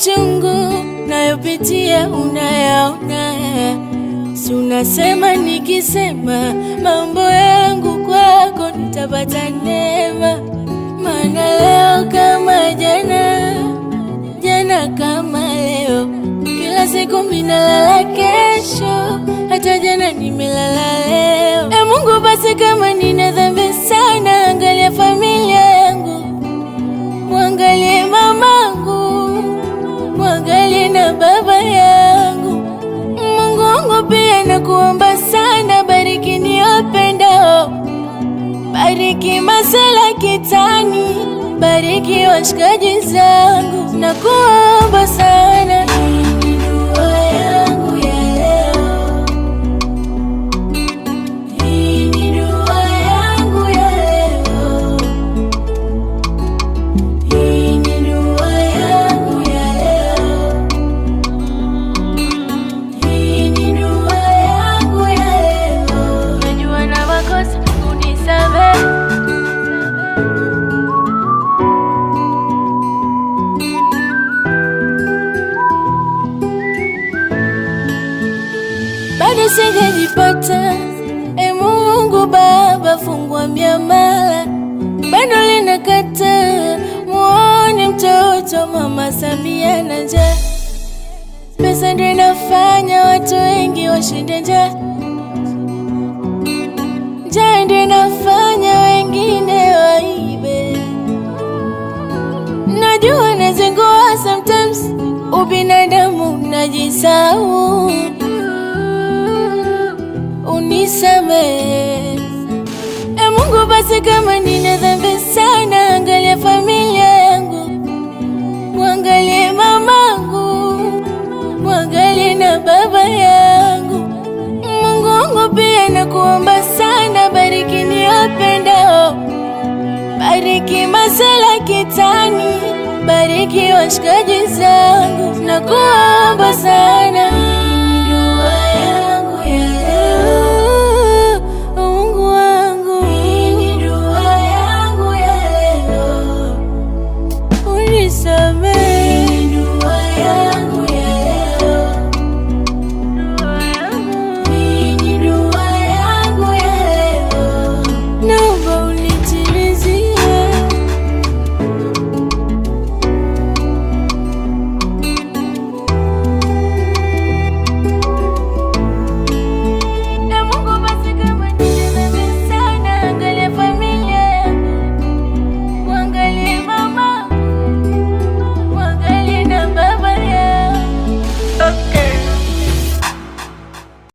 machungu nayopitia unayaona. Si unasema nikisema mambo yangu kwako nitapata neema. Maana leo kama jana, jana kama leo, kila siku minalala kesho, hata jana nimelala leo. Mungu basi kama nina dhambi sana, angalia familia yangu, mwangalie mamangu, mwangalie na baba yangu. Mungu wangu pia nakuomba sana, bariki niwapendao, bariki Masela Kitani, bariki washikaji zangu, nakuomba sana. Hii ni dua yangu ya leo, hii ni dua yangu ya leo, hii ni dua yangu ya leo, hii ni dua yangu ya leo. Najua na makosa, unisamehe. Bado sijajipata, Mungu Baba fungua miamala, bado linakata. Muone mtoto Mama Samia na njaa, pesa ndio inafanya watu wengi washinde njaa, njaa ndio inafanya wengine waibe. Najua nazingua sometimes, ubinadamu najisahau, unisamehe. Mungu basi kama nina dhambi sana, angalia familia yangu, mwangalie mamangu, mwangalie na baba yangu. Mungu wangu pia nakuomba sana, bariki niwapendao, bariki Masela Kitani, bariki washikaji zangu, nakuomba sana.